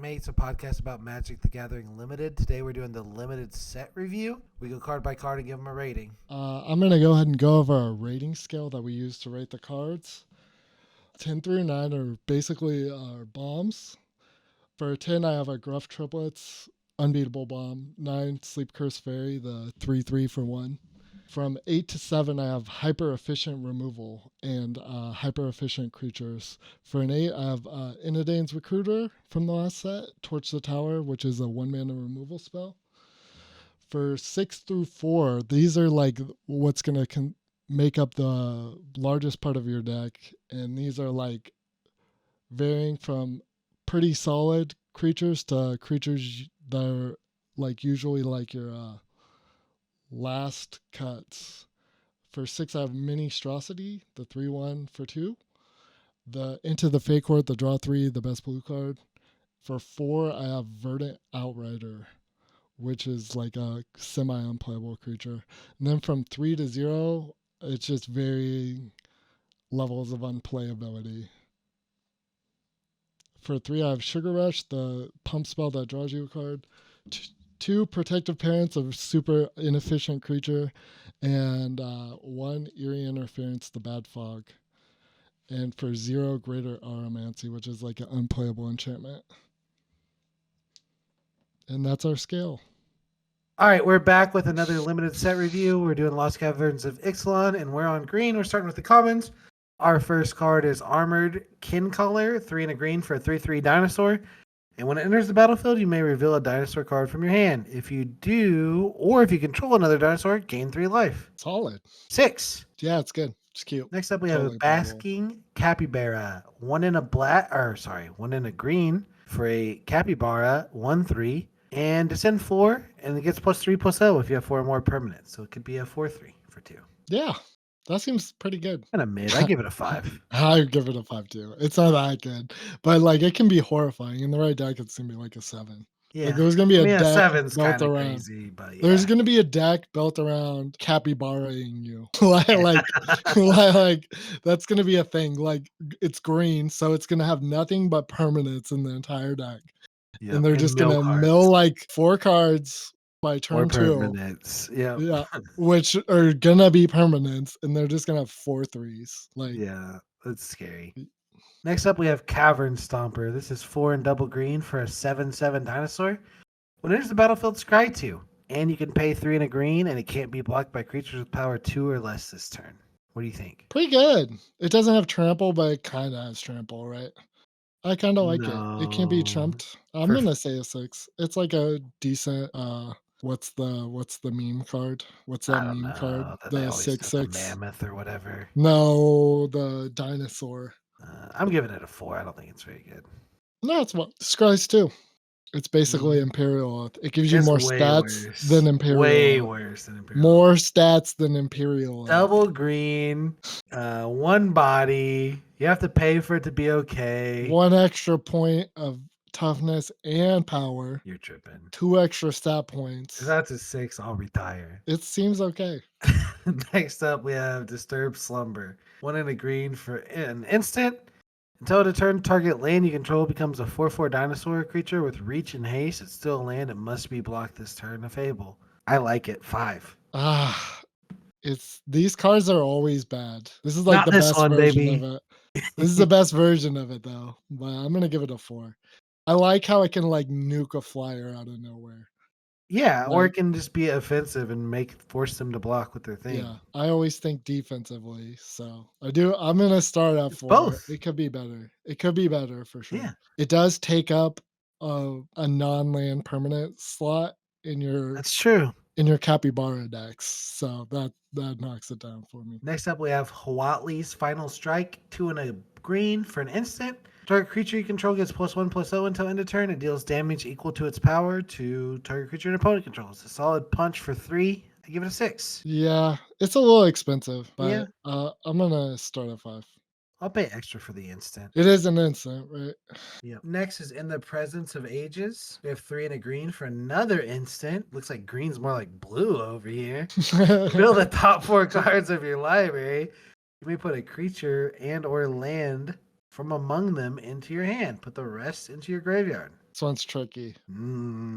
Packmates, a podcast about Magic the Gathering Limited. Today we're doing the limited set review. We go card by card and give them a rating. I'm going to go ahead and go over our rating scale that we use to rate the cards. 10 through 9 are basically our bombs. For 10, I have our Gruff Triplets, Unbeatable Bomb. 9, Sleep Curse Fairy, the 3/3 for 1. From 8 to 7, I have Hyper Efficient Removal and Hyper Efficient Creatures. For an 8, I have Inadane's Recruiter from the last set, Torch the Tower, which is a 1-mana removal spell. For 6 through 4, these are like what's going to make up the largest part of your deck. And these are like varying from pretty solid creatures to creatures that are like usually like your last cuts. For 6, I have Ministrosity, the 3/1 for 2. The Into the Fate Court, the draw 3, the best blue card. For 4, I have Verdant Outrider, which is like a semi-unplayable creature. And then from 3 to 0, it's just varying levels of unplayability. For 3, I have Sugar Rush, the pump spell that draws you a card. 2 Protective Parents of super inefficient creature, and 1 Eerie Interference, the Bad Fog. And for 0, Greater Aromancy, which is like an unplayable enchantment. And that's our scale. All right, we're back with another limited set review. We're doing Lost Caverns of Ixalan, and we're on green. We're starting with the commons. Our first card is Armored Kincaller, 3 and a green for a 3/3 dinosaur. And when it enters the battlefield, you may reveal a dinosaur card from your hand. If you do, or if you control another dinosaur, gain 3 life. Solid. 6. Yeah, it's good. It's cute. Next up, we have a Basking Capybara. 1 in a green for a Capybara, 1/3. And descend 4, and it gets +3/+0 if you have 4 or more permanents. So it could be a 4/3 for 2. Yeah, that seems pretty good. Kind of mid. I give it a 5. I give it a 5 too. It's not that good, but like it can be horrifying. In the right deck, it's gonna be like a 7. Yeah, like, there's gonna be a deck 7's built around. Crazy, but yeah. There's gonna be a deck built around capybaraing you. like that's gonna be a thing. Like it's green, so it's gonna have nothing but permanents in the entire deck. Yep. And they're just gonna mill like 4 cards by turn 2. Permanents. Yep. Yeah, which are gonna be permanents, and they're just gonna have 4/3. Like, yeah, that's scary. Next up, we have Cavern Stomper. This is 4 and double green for a 7/7 dinosaur. When it enters the battlefield, scry 2, and you can pay 3 and a green, and it can't be blocked by creatures with power 2 or less this turn. What do you think? Pretty good. It doesn't have trample, but it kind of has trample, right? I kind of like it. It can't be trumped. I'm gonna say a 6. It's like a decent. What's the meme card? What's that meme card? The 6/6 mammoth or whatever. No, the dinosaur. I'm giving it a 4. I don't think it's very good. No, it's what Scry's too. It's basically Imperial. It gives you more stats than Imperial. Way worse than Imperial. More stats than Imperial. Double green, 1 body. You have to pay for it to be okay. 1 extra point of toughness and power. You're tripping. 2 extra stat points. If that's a 6, I'll retire. It seems okay. Next up, we have Disturbed Slumber. 1 in a green for an instant. Until the turn, target land you control becomes a 4/4 dinosaur creature with reach and haste. It's still a land. It must be blocked this turn. A fable. I like it. 5. These cards are always bad. This is like not the best version of it. This is the best version of it though. But I'm gonna give it a 4. I like how it can like nuke a flyer out of nowhere. Yeah, or it can just be offensive and force them to block with their thing. Yeah, I always think defensively, so I do. I'm gonna start at 4. Both. It could be better. It could be better for sure. Yeah, it does take up a non-land permanent slot in your. That's true. In your Capybara decks, so that knocks it down for me. Next up, we have Huatli's Final Strike. 2 and a green for an instant. Target creature you control gets +1/+0 until end of turn. It deals damage equal to its power to target creature an opponent controls. A solid punch for 3. I give it a 6. Yeah, it's a little expensive, but I'm gonna start at 5. I'll pay extra for the instant. It is an instant, right? Yep. Next is In the Presence of Ages. We have 3 and a green for another instant. Looks like green's more like blue over here. Fill the top 4 cards of your library. You may put a creature and or land from among them into your hand. Put the rest into your graveyard. This one's tricky.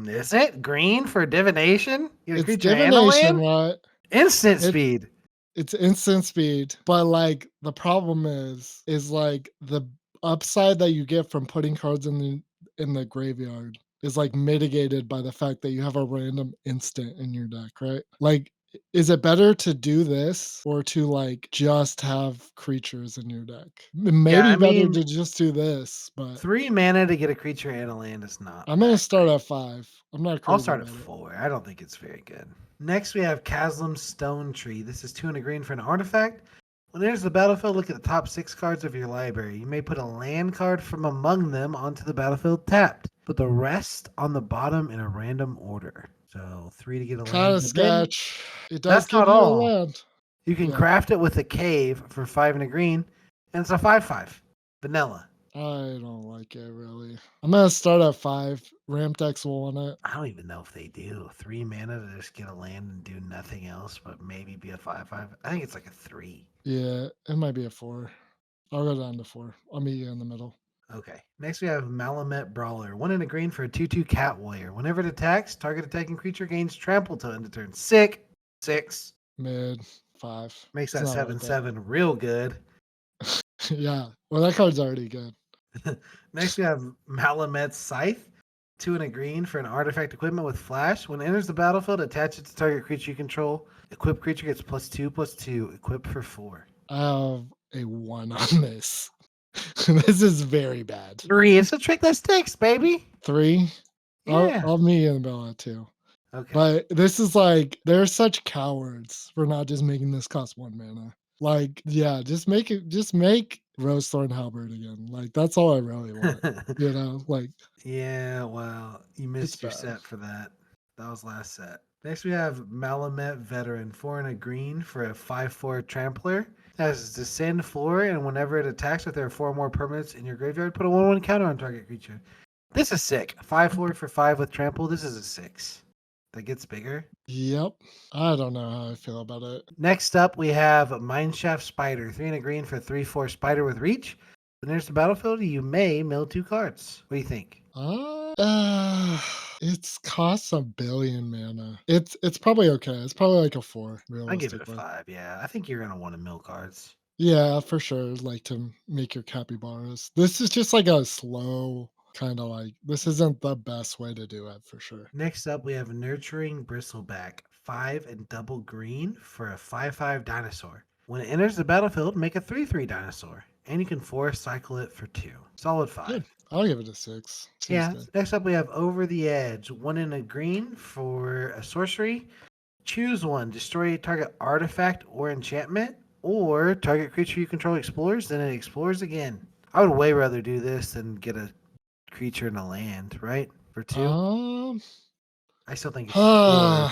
Is it green for divination? Get a It's creature and a divination, land? right? Instant It speed. it's instant speed, but, like, the problem is, like, the upside that you get from putting cards in the graveyard is, like, mitigated by the fact that you have a random instant in your deck, right? Like, is it better to do this or to, like, just have creatures in your deck? Yeah, Maybe I better mean, to just do this, but 3 mana to get a creature and a land is not I'm gonna that start great. at 5. I'm not I'll crazy start at about it. 4. I don't think it's very good. Next, we have Chasm Stone Tree. This is 2 and a green for an artifact. When it enters the battlefield, look at the top 6 cards of your library. You may put a land card from among them onto the battlefield tapped. Put the rest on the bottom in a random order. So 3 to get a land. Kinda But then sketch. It does that's give not you a all. land. You can Yeah. craft it with a cave for 5 and a green, and it's a 5/5. Vanilla. I don't like it really. I'm gonna start at 5. Ramp decks will want it. I don't even know if they do 3 mana to just get a land and do nothing else, but maybe be a 5/5. I think it's like a 3. Yeah, it might be a 4. I'll go down to 4. I'll meet you in the middle. Okay. Next we have Malamet Brawler. 1 and a green for a 2/2 Cat Warrior. Whenever it attacks, target attacking creature gains trample till end of turn. Sick. 6. Mid 5. Makes It's that not worth it. 7/7 real good. Yeah. Well, that card's already good. Next we have Malamet Scythe. 2 and a green for an artifact equipment with flash. When it enters the battlefield, attach it to target creature you control. Equipped creature gets +2/+2. Equip for 4. I have a 1 on this. This is very bad. 3. It's a trick that sticks, baby. 3. Yeah. I'll meet you in the middle at 2. Okay. But this is like they're such cowards for not just making this cost 1 mana. Like, yeah, just make Rosethorn Halberd again. Like, that's all I really want. You know, like Yeah, well, you it's missed your bad. set for that. That was last set. Next, we have Malamet Veteran, 4 and a green for a 5/4 Trampler. It has Descend Floor, and whenever it attacks, if there are 4 more permanents in your graveyard, put a 1/1 counter on target creature. This is sick. 5/4 for 5 with Trample. This is a 6. That gets bigger. Yep. I don't know how I feel about it. Next up, we have Mineshaft Spider, 3 and a green for 3/4 Spider with Reach. When there's the battlefield, you may mill 2 cards. What do you think? It's costs a billion mana. It's probably okay. It's probably like a 4, I give it a realistically. 5. Yeah, I think you're gonna want to mill cards. Yeah, for sure. Like to make your capybaras. This is just like a slow kind of like this isn't the best way to do it for sure. Next up, we have Nurturing Bristleback, 5 and double green for a 5/5 dinosaur. When it enters the battlefield, make a 3/3 dinosaur, and you can force cycle it for 2. Solid 5. Good. I'll give it a 6. Seems Yeah. good. Next up, we have Over the Edge, 1 and a green for a sorcery. Choose one. Destroy a target artifact or enchantment, or target creature you control explores, then it explores again. I would way rather do this than get a creature in a land, right? For 2. Um, I still think it's 4, I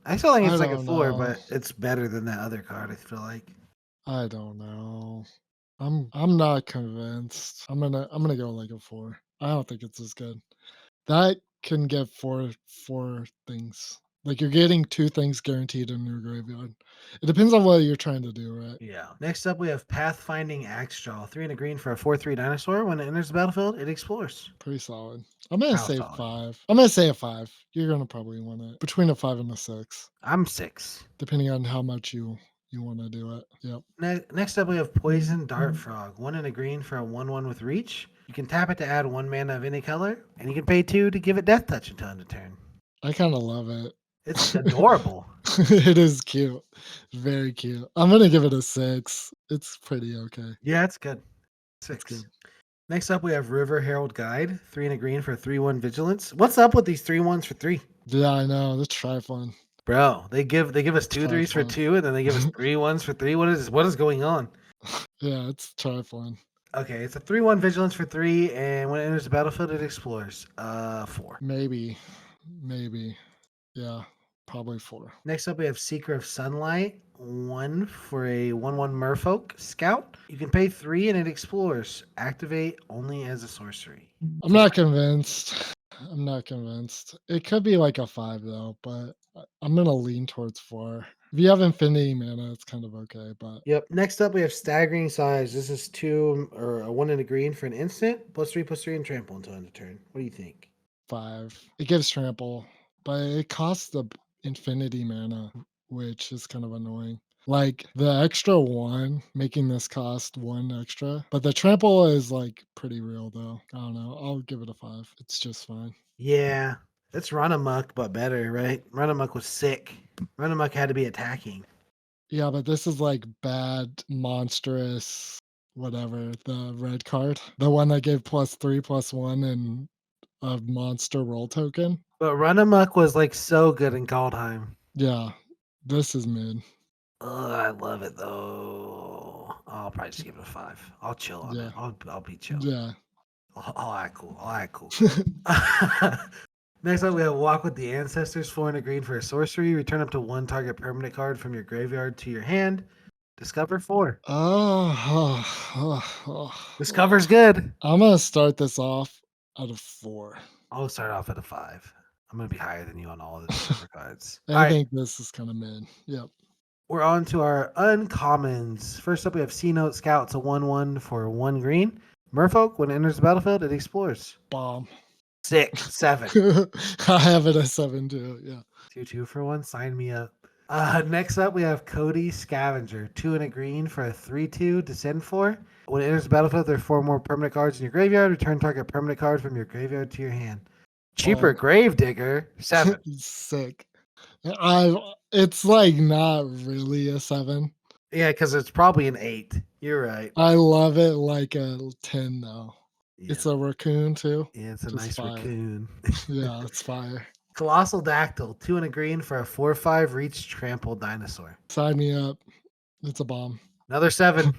but I still think it's like a don't 4, know. but it's better than that other card, I feel like. I don't know. I'm not convinced. I'm gonna go like a 4. I don't think it's as good. That can get 4 things. Like you're getting 2 things guaranteed in your graveyard. It depends on what you're trying to do, right? Yeah. Next up, we have Pathfinding Axejaw, 3 and a green for a 4/3 dinosaur. When it enters the battlefield, it explores. Pretty solid. I'm gonna How say solid? 5. I'm gonna say a 5. You're gonna probably want it between a 5 and a 6, I'm 6. depending on how much you want to do it. Yep. Next up, we have Poison Dart Frog, 1 and a green for a 1/1 with reach. You can tap it to add 1 mana of any color, and you can pay 2 to give it Death Touch until end of turn. I kind of love it. It's adorable. It is cute. Very cute. I'm gonna give it a 6. It's pretty okay. Yeah, it's good. It's 6. good. Next up, we have River Herald Guide, 3 and a green for a 3/1 Vigilance. What's up with these 3/1s for 3? Yeah, I know. That's trifling. Bro, they give us 2 3s for Trifling. 2, and then they give us 3/1s for 3. What is going on? Yeah, it's trifling. Okay, it's a 3/1 Vigilance for 3, and when it enters the battlefield, it explores. 4. Maybe. Yeah, probably 4. Next up, we have Seeker of Sunlight, 1 for a 1/1 Merfolk Scout. You can pay 3, and it explores. Activate only as a sorcery. I'm not convinced. I'm not convinced. It could be like a 5 though, but I'm gonna lean towards 4. If you have infinity mana, it's kind of okay, but Yep. Next up, we have Staggering Size. This is 2 or a 1 and a green for an instant, +3/+3 and trample until end of turn. What do you think? 5. It gives trample, but it costs the infinity mana, which is kind of annoying. Like the extra 1 making this cost 1 extra, but the trample is like pretty real though. I don't know. I'll give it a 5. It's just fine. Yeah, it's Run Amok, but better, right? Run Amok was sick. Run Amok had to be attacking. Yeah, but this is like bad, monstrous, whatever. The red card, the one that gave +3/+1 and a monster roll token. But Run Amok was like so good in Kaldheim. Yeah, this is mid. Ugh, I love it though. I'll probably just give it a 5. I'll chill on Yeah, it. I'll be chill. yeah. I'll act cool. I'll act cool. Next up, we have Walk with the Ancestors, 4 and a green for a sorcery. Return up to 1 target permanent card from your graveyard to your hand. Discover 4. Discover's good. I'm gonna start this off out of 4. I'll start off at a 5. I'm going to be higher than you on all of the Discover cards. All I right, think this is kind of mid. Yep. we're on to our uncommons. First up, we have C Note Scout. It's a 1/1 for 1 green. Merfolk, when it enters the battlefield, it explores. Bomb. 6, 7. I have it at 7 too. Yeah. 2/2 for 1. Sign me up. Next up, we have Cody Scavenger. 2 and a green for a 3/2 to send for. When it enters the battlefield, there are 4 more permanent cards in your graveyard. Return target permanent card from your graveyard to your hand. Cheaper Bomb. Gravedigger. 7. Sick. It's like not really a 7. Yeah, because it's probably an 8. You're right. I love it like a 10 though. Yeah, It's a raccoon too. yeah, it's a Just nice fire. raccoon. Yeah, it's fire. Colossal Dactyl. 2 and a green for a 4/5 reach trample dinosaur. Sign me up. It's a bomb. Another 7.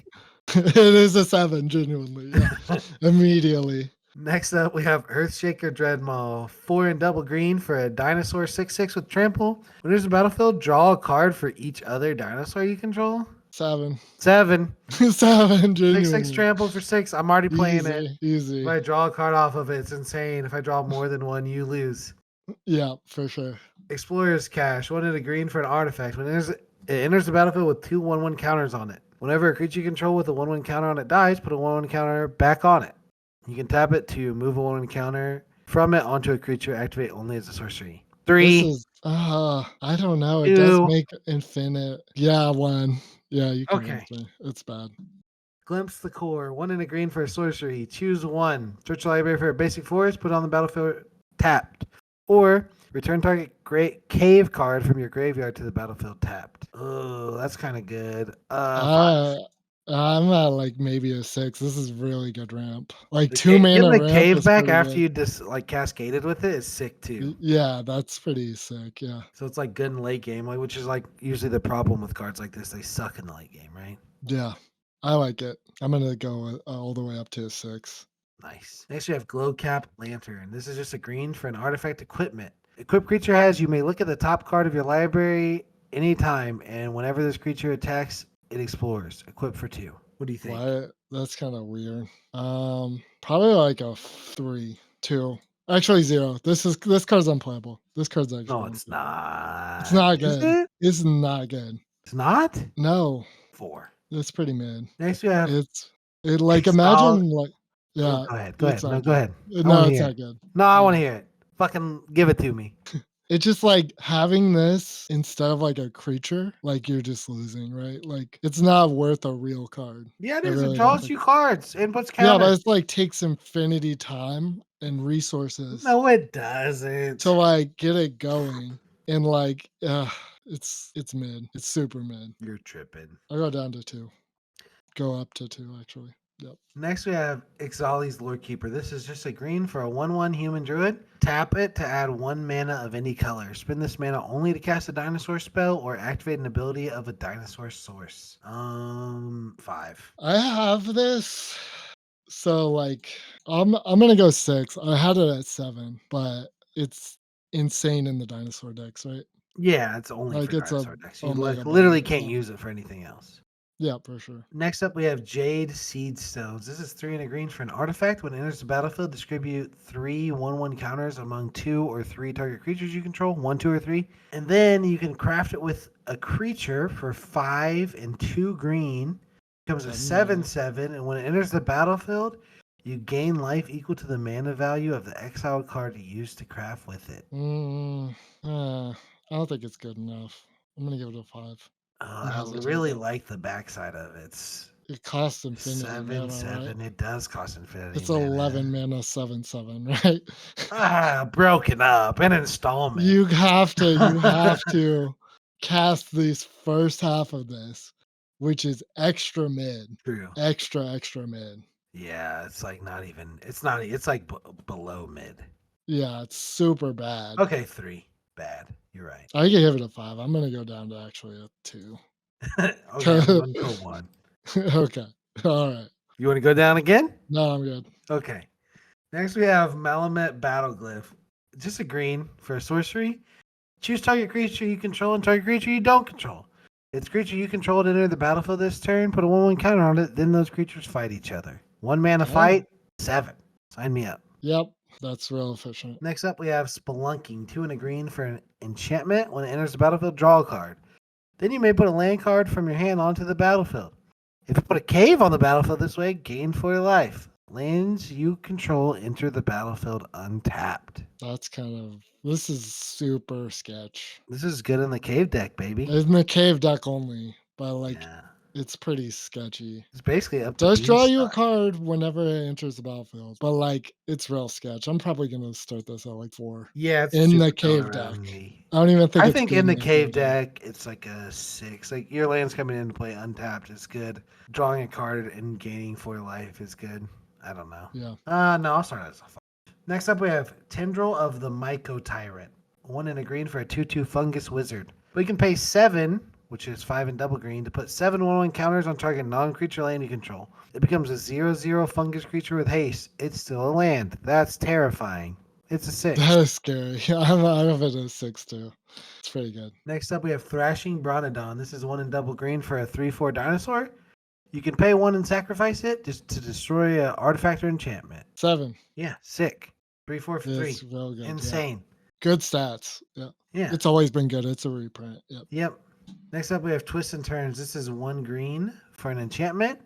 It is a 7, genuinely. Yeah. Immediately. Next up, we have Earthshaker Dreadmaw. 4 and double green for a dinosaur 6/6 with trample. When there's a battlefield, draw a card for each other dinosaur you control. 7. 7. 7, genuinely. 6/6 trample for 6. I'm already playing it. Easy. If I draw a card off of it, it's insane. If I draw more than one, you lose. Yeah, for sure. Explorer's Cache. 1 and a green for an artifact. When it enters the battlefield with 2 1/1 counters on it. Whenever a creature you control with a 1/1 counter on it dies, put a 1/1 counter back on it. You can tap it to move a 1/1 counter from it onto a creature. Activate only as a sorcery. 3. This is, I don't know. It 2. does make infinite. Yeah, 1. Yeah, you can Okay. me. It's bad. Glimpse the Core. 1 and a green for a sorcery. Choose 1. Search the library for a basic forest. Put it on the battlefield tapped. Or return target great cave card from your graveyard to the battlefield tapped. Oh, that's kind of good. 5. I'm at like maybe a 6. This is really good ramp. Like The 2 mana getting the ramp cave is back pretty after good. you just like cascaded with it is sick too. Yeah, that's pretty sick. Yeah. So it's like good in late game, like which is like usually the problem with cards like this. They suck in the late game, right? Yeah. I like it. I'm gonna go all the way up to a 6. Nice. Next we have Glow Cap Lantern. This is just a green for an artifact equipment. Equipped creature has you may look at the top card of your library anytime, and whenever this creature attacks, it explores. Equipped for 2. What do you think? Why? That's kind of weird. Probably like a 3, 2. Actually, 0. This card's unplayable. This card's actually. No, it's not. It's not Is good. it? It's not good. It's not? No, 4. it's pretty mid. Next we have It like Exalt- imagine like yeah. Oh, go ahead. Go ahead. it's No, not go good. ahead. I No, wanna it's hear not it. good. No, I want to hear it. Fucking give it to me. It's just like having this instead of like a creature, like you're just losing, right? Like it's not worth a real card. Yeah, it I is. really It don't draws think- you cards. Inputs Yeah, counter. but it's like takes infinity time and resources No, it doesn't. to like get it going. And like it's mid. It's super mid. You're tripping. I'll go down to 2. Go up to 2 actually. Yep. Next, we have Ixali's Lorekeeper. This is just a green for a 1/1 human druid. Tap it to add 1 mana of any color. Spend this mana only to cast a dinosaur spell or activate an ability of a dinosaur source. 5. I have this. So like I'm gonna go 6. I had it at 7, but it's insane in the dinosaur decks, right? Yeah, it's only Like, for it's a dinosaur decks. You omega like, literally bomb, can't yeah. use it for anything else. Yeah, for sure. Next up, we have Jade Seed Stones. This is 3 and a green for an artifact. When it enters the battlefield, distribute 3 1/1 counters among 2 or 3 target creatures you control, 1, 2, or 3. And then you can craft it with a creature for 5 and 2 green. Becomes a 7/7, and when it enters the battlefield, You gain life equal to the mana value of the exiled card you used to craft with it. I don't think it's good enough. I'm gonna give it a 5. I'm I hesitating. really like the backside of it. It's It costs infinity seven, mana, right? 7. It does cost infinity It's mana. 11 mana, 7/7, right? Broken up, an installment. You have to cast this first half of this, which is extra mid. True. Extra mid. Yeah, it's like not even. It's not. It's like below mid. Yeah, it's super bad. Okay, 3. Bad. You're right. I can give it a 5. I'm gonna go down to actually a 2. Okay, I'm going to a 1. Okay. Alright. You want to go down again? No, I'm good. Okay. Next we have Malamet Battleglyph. Just a green for a sorcery. Choose target creature you control and target creature you don't control. If the creature you control to enter the battlefield this turn, put a 1/1 counter on it, then those creatures fight each other. 1 mana fight, 7. Sign me up. Yep, that's real efficient. Next up, we have Spelunking, 2 and a green for an enchantment. When it enters the battlefield, draw a card. Then you may put a land card from your hand onto the battlefield. If you put a cave on the battlefield this way, gain 4 life. Lands you control enter the battlefield untapped. That's this is super sketch. This is good in the cave deck, baby. In the cave deck only, but Yeah. it's pretty sketchy. It's basically up to Does draw you a Beanstalk. card whenever it enters the battlefield, but it's real sketch. I'm probably gonna start this at 4. Yeah, it's In the super cave going deck. around me. I don't even think I it's think good in the cave deck, it's like a 6. Like your land's coming into play untapped is good. Drawing a card and gaining 4 life is good. I don't know. Yeah. No, I'll start as a 5. Next up, we have Tendril of the Myco Tyrant. 1 and a green for a 2/2 fungus wizard. We can pay 7, which is 5 and double green, to put 7 1/1 counters on target non-creature land you control. It becomes a 0/0 fungus creature with haste. It's still a land. That's terrifying. It's a 6. That is scary. I have it as 6 too. It's pretty good. Next up, we have Thrashing Bronodon. This is 1 and double green for a 3/4 dinosaur. You can pay 1 and sacrifice it just to destroy an artifact or enchantment. 7. Yeah, sick. 3/4 for 3. It's real good. Insane. Yeah. Good stats. Yeah. Yeah. It's always been good. It's a reprint. Yep. Yep. Next up, we have Twists and Turns. This is 1 green for an enchantment.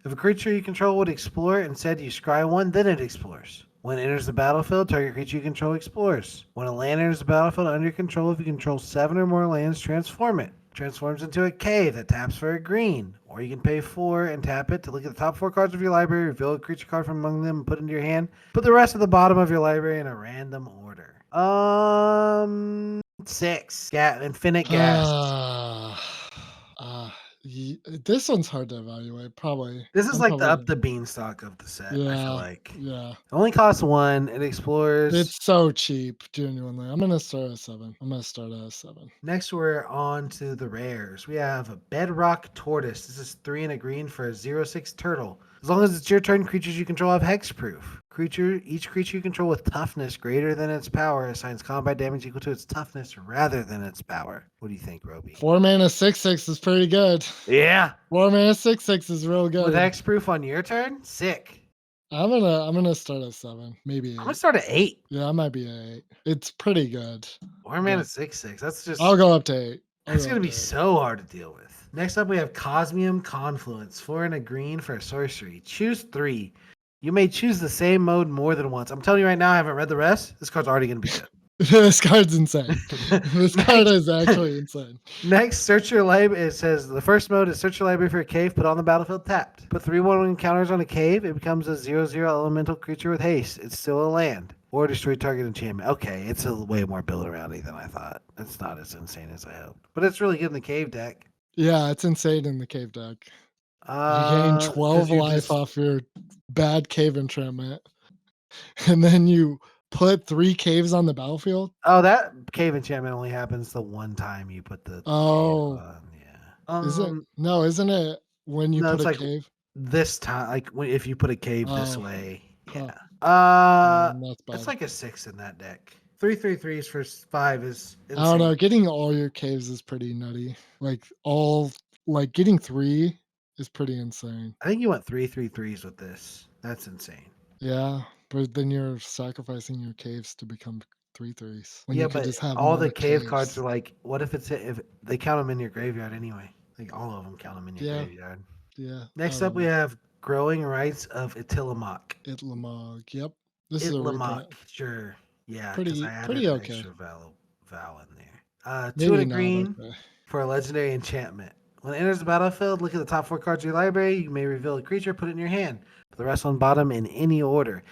If a creature you control would explore, instead you scry 1, then it explores. When it enters the battlefield, target creature you control explores. When a land enters the battlefield under your control, if you control 7 or more lands, transform it. Transforms into a cave that taps for a green. Or you can pay 4 and tap it to look at the top 4 cards of your library, reveal a creature card from among them, and put it into your hand. Put the rest at the bottom of your library in a random order. 6. Infinite Gas. This one's hard to evaluate. Probably. This is I'm like probably up the beanstalk of the set, I feel Yeah. like. Yeah. It only costs 1. It explores. It's so cheap, genuinely. I'm gonna start at 7. Next, we're on to the rares. We have a Bedrock Tortoise. This is 3 and a green for a 0/6 turtle. As long as it's your turn, creatures you control have hexproof. Each creature you control with toughness greater than its power assigns combat damage equal to its toughness rather than its power. What do you think, Roby? 4 mana 6/6 is pretty good. Yeah. 4 mana 6/6 is real good. With hexproof on your turn? Sick. I'm gonna start at 7, maybe 8. I'm gonna start at 8. Yeah, I might be at 8. It's pretty good. 4 mana 6/6. That's just. I'll go up to 8. That's gonna be so hard to deal with. Next up, we have Cosmium Confluence. 4 and a green for a sorcery. Choose 3. You may choose the same mode more than once. I'm telling you right now, I haven't read the rest. This card's already gonna be good. This card's insane. This card is actually insane. Next, search your library. It says the first mode is search your library for a cave, put on the battlefield tapped. Put 3 1/1 counters on a cave. It becomes a 0/0 elemental creature with haste. It's still a land. Or destroy target enchantment. Okay, it's a way more build aroundy than I thought. It's not as insane as I hoped. But it's really good in the cave deck. Yeah, it's insane in the cave deck. You gain 12 life off your bad cave enchantment. And then you put 3 caves on the battlefield? Oh, that cave enchantment only happens the one time you put the cave on. Yeah. Isn't it when you put a cave? This time, like if you put a cave this way. Yeah. That's bad. It's like a 6 in that deck. 3/3s for 5 is insane. I don't know. Getting all your caves is pretty nutty. Getting 3 is pretty insane. I think you want 3/3s with this. That's insane. Yeah, but then you're sacrificing your caves to become 3/3s. When Yeah, you could but just have all the more cave caves. cards are like, what if they count them in your graveyard anyway? Like all of them count them in your graveyard. Yeah. Next up, we have Growing Rights of Itilamok. Itlamog. Yep. This is a Itlamok. reprint. Sure. Yeah, because I added Pretty an okay. extra vowel in there. 2 and Maybe a not green okay. for a legendary enchantment. When it enters the battlefield, look at the top 4 cards of your library. You may reveal a creature, put it in your hand. Put the rest on bottom in any order.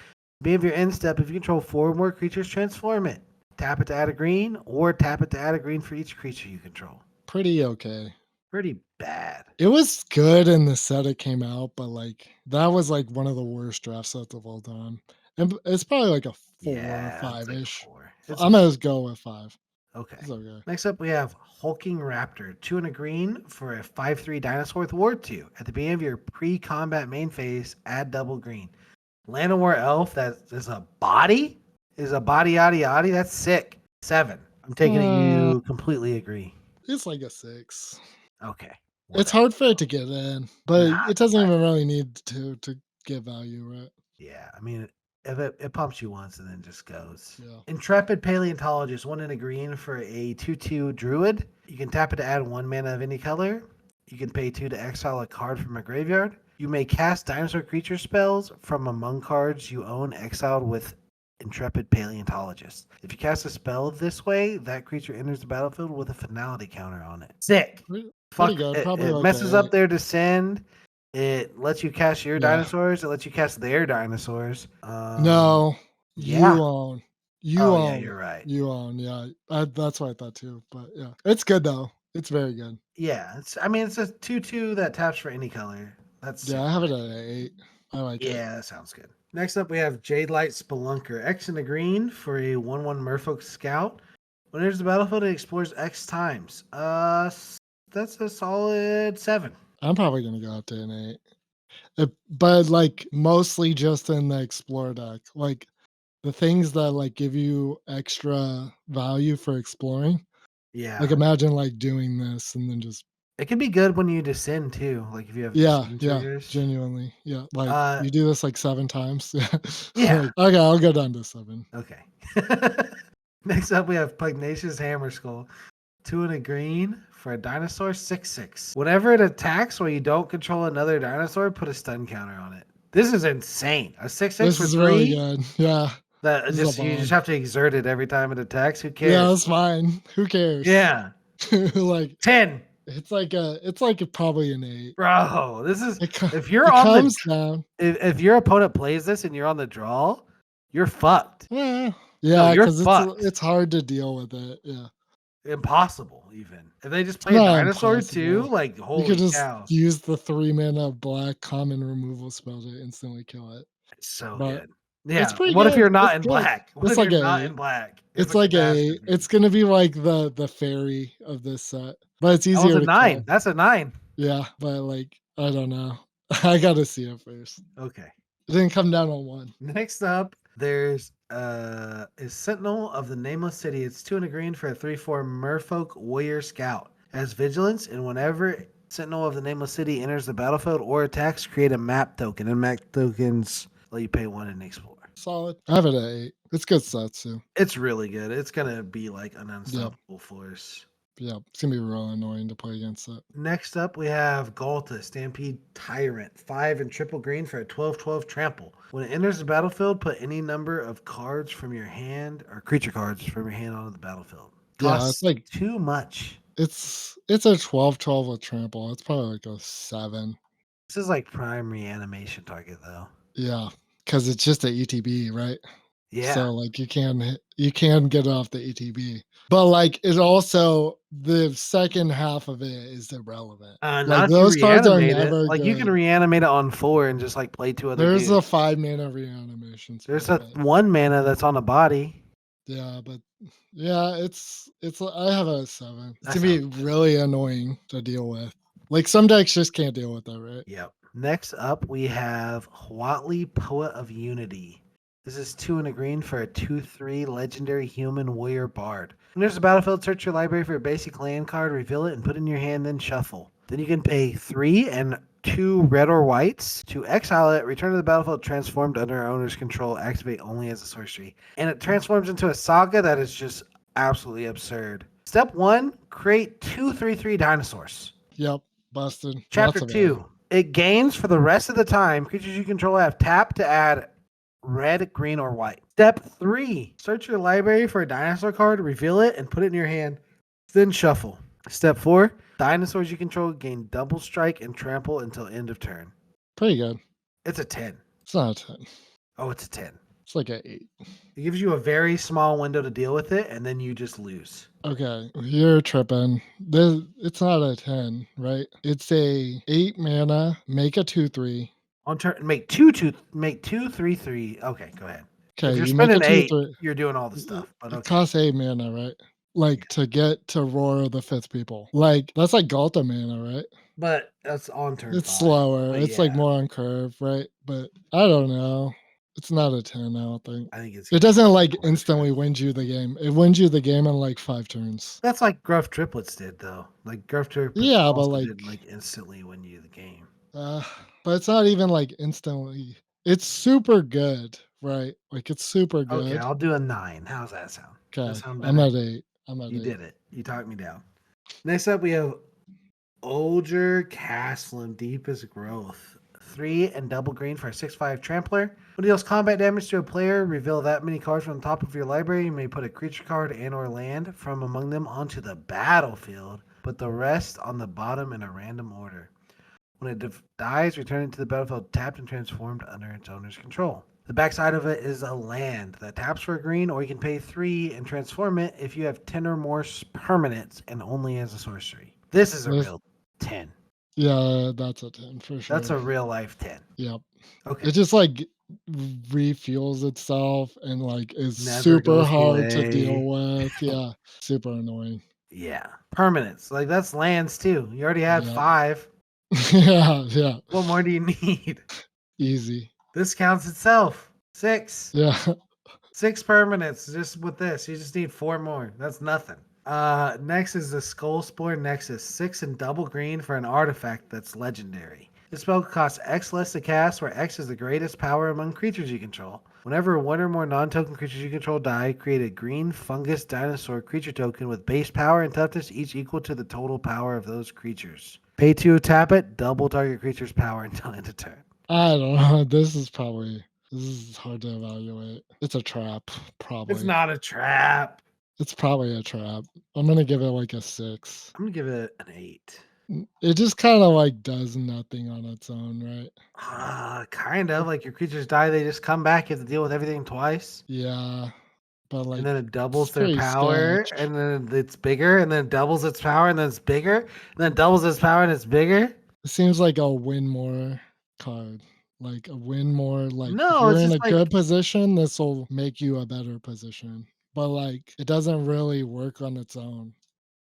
Be of your end step, if you control 4 or more creatures, transform it. Tap it to add a green, or tap it to add a green for each creature you control. Pretty okay. Pretty bad. It was good in the set it came out, but like that was like one of the worst draft sets of all time. And it's probably like a 4 or Yeah, it's 5 like a ish. 4. I'm gonna just go with 5. Okay. It's okay. Next up, we have Hulking Raptor. 2 and a green for a 5/3 dinosaur with Ward 2. At the beginning of your pre-combat main phase, add double green. Land of War Elf that is a body? Is a body yaddy yaddy? That's sick. 7. I'm taking it you completely agree. It's like a 6. Okay. It's whatever. hard for it to get in, but Nah, it doesn't even really need to get value, right? Yeah, I mean, if it pumps you once and then just goes. Yeah. Intrepid Paleontologist, 1 in a green for a 2/2 druid. You can tap it to add 1 mana of any color. You can pay 2 to exile a card from a graveyard. You may cast dinosaur creature spells from among cards you own exiled with Intrepid Paleontologist. If you cast a spell this way, that creature enters the battlefield with a finality counter on it. Sick. Pretty Fuck, good. it, Probably it like messes a up their descend. It lets you cast your Yeah. dinosaurs. It lets you cast their dinosaurs. No, Yeah. you own. You Oh, yeah, own. you're right. You own. Yeah, that's what I thought too. But yeah, it's good though. It's very good. Yeah, it's a 2/2 that taps for any color. That's Yeah, I have it at an 8. I like it. Yeah, that sounds good. Next up, we have Jade Light Spelunker. X in the green for a 1/1 Merfolk Scout. When it enters the battlefield, it explores X times. That's a solid 7. I'm probably gonna go up to an 8. But like mostly just in the explore deck. Like the things that like give you extra value for exploring. Yeah. Like imagine like doing this and then just It can be good when you descend too, like if you have yeah, descend yeah, triggers. genuinely. Yeah. Like Uh, you do this like 7 times. Yeah. Yeah. Like, okay, I'll go down to 7. Okay. Next up, we have Pugnacious Hammer Skull. 2 and a green for a dinosaur 6/6. Whenever it attacks while you don't control another dinosaur, put a stun counter on it. This is insane. A 6/6 This for is 3. really good. Yeah. That This is a you bomb. just have to exert it every time it attacks. Who cares? Yeah, that's fine. Who cares? Yeah. Like 10. it's like probably an 8. Bro, this is It, co- if you're it on comes the down. if your opponent plays this and you're on the draw, you're fucked. Yeah, No, you're because fucked. it's hard to deal with it. Yeah, Impossible even. If they just it's play a not dinosaur too, impossible. like You holy could just cow. use the 3 mana black common removal spell to instantly kill it. It's so But good. it's Yeah. pretty What if good. you're not It's in good. black? What It's if like you're not a. in black? It's a like catastrophe. it's gonna be like the fairy of this set, but it's That was easier a to 9. kill. That's a 9. Yeah, but like I don't know. I gotta see it first. Okay. It didn't come down on 1. Next up, there's is Sentinel of the Nameless City. It's 2 and a green for a 3/4 Merfolk Warrior Scout. It has vigilance, and whenever Sentinel of the Nameless City enters the battlefield or attacks, create a map token. And map tokens let you pay 1 and explore. Solid. I have it at 8. It's good stats too. It's really good. It's gonna be like an unstoppable force. Yeah, it's gonna be real annoying to play against it. Next up, we have Galta, Stampede Tyrant, 5 and triple green for a 12/12 trample. When it enters the battlefield, put any number of cards from your hand or creature cards from your hand onto the battlefield. Yeah, Costs it's like too much. it's a 12/12 with trample. It's probably like a 7. This is like prime reanimation target though. Yeah, because it's just a ETB, right? Yeah. So like you can get off the ETB, but like it also the second half of it is irrelevant. Not Like if you those cards are reanimate it. never Like good. you can reanimate it on 4 and just like play 2 other There's a dudes. 5 mana reanimation. There's spell, a but 1 mana that's on a body. yeah, but yeah, it's I have a 7. It's That gonna be really annoying to deal with. Like some decks just can't deal with that, right? Yep. Next up, we have Huatli, Poet of Unity. This is 2 and a green for a 2/3 legendary human warrior bard. When there's a battlefield, search your library for a basic land card, reveal it, and put it in your hand, then shuffle. Then you can pay 3 and 2 red or whites to exile it, return to the battlefield transformed under owner's control, activate only as a sorcery. And it transforms into a saga that is just absolutely absurd. Step 1, create 2 3/3 dinosaurs. Yep, busted. Chapter Lots of 2, It gains for the rest of the time. Creatures you control have tap to add red, green, or white. Step 3. Search your library for a dinosaur card, reveal it, and put it in your hand. Then shuffle. Step 4. Dinosaurs you control gain double strike and trample until end of turn. Pretty good. It's a 10. It's not a 10. Oh, it's a 10. It's like an 8. It gives you a very small window to deal with it, and then you just lose. Okay, you're tripping. It's not a 10, right? It's a 8 mana, make a 2/3. On turn, make two 3/3. Okay, go ahead. Okay, If you're you make a spending 8, 2/3. you're doing all the stuff. But It okay. costs 8 mana, right? Like to get to Roar the Fifth People. Like that's like Galta mana, right? But that's on turn 5. It's slower. But It's like yeah, more on curve, right? But I don't know. It's not a 10, I don't think. I think it's. It doesn't like worth instantly it. win you the game. It wins you the game in like 5 turns. That's like Gruff Triplets did, though. Like Gruff Triplets Yeah, but also like did like instantly win you the game. but it's not even like instantly. It's super good, right? Like it's super Okay, good. I'll do a 9. How's that sound? That Okay, sound I'm better? at 8. I'm at You 8. did it. You talked me down. Next up, we have Olger Castling, Deepest Growth. 3 and double green for a 6/5 trampler. When it deals combat damage to a player, reveal that many cards from the top of your library. You may put a creature card and or land from among them onto the battlefield. Put the rest on the bottom in a random order. When it dies, return it to the battlefield tapped and transformed under its owner's control. The backside of it is a land that taps for a green, or you can pay 3 and transform it if you have 10 or more permanents and only as a sorcery. This is a This- real 10. Yeah, that's a 10 for sure. That's a real life 10. Yep. Okay. It just like refuels itself and like is Never super goes hard to away. deal with. Yeah. Super annoying. Yeah. Permanents. Like that's lands too. You already had Yep. 5. Yeah. What more do you need? Easy. This counts itself. 6. Yeah. 6 permanents just with this. You just need 4 more. That's nothing. Next is the Skull Spore Nexus. 6 and double green for an artifact that's legendary. This spell costs X less to cast, where X is the greatest power among creatures you control. Whenever one or more non-token creatures you control die, create a green fungus dinosaur creature token with base power and toughness each equal to the total power of those creatures. Pay 2, tap it, double target creature's power until end of turn. I don't know. This is hard to evaluate. It's a trap, probably. It's not a trap. It's probably a trap. I'm gonna give it like a 6. I'm gonna give it an 8. It just kind of like does nothing on its own, right? Kind of. Like your creatures die, they just come back. You have to deal with everything twice. Yeah, but like And then it doubles it's their pretty power, sketch. and then it's bigger, and then it doubles its power, and then it's bigger, and then it doubles its power, and it's bigger. It seems like a win more card. Like a win more, like if No, you're it's in just a like good position, this will make you a better position. But like it doesn't really work on its own.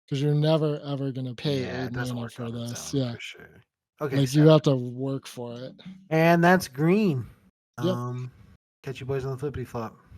Because you're never ever gonna pay yeah, 8 it doesn't mana work for on its this. own Yeah. for sure. Okay, Like you 7, have to work for it. and that's green. Yep. Catch you boys on the flippity flop.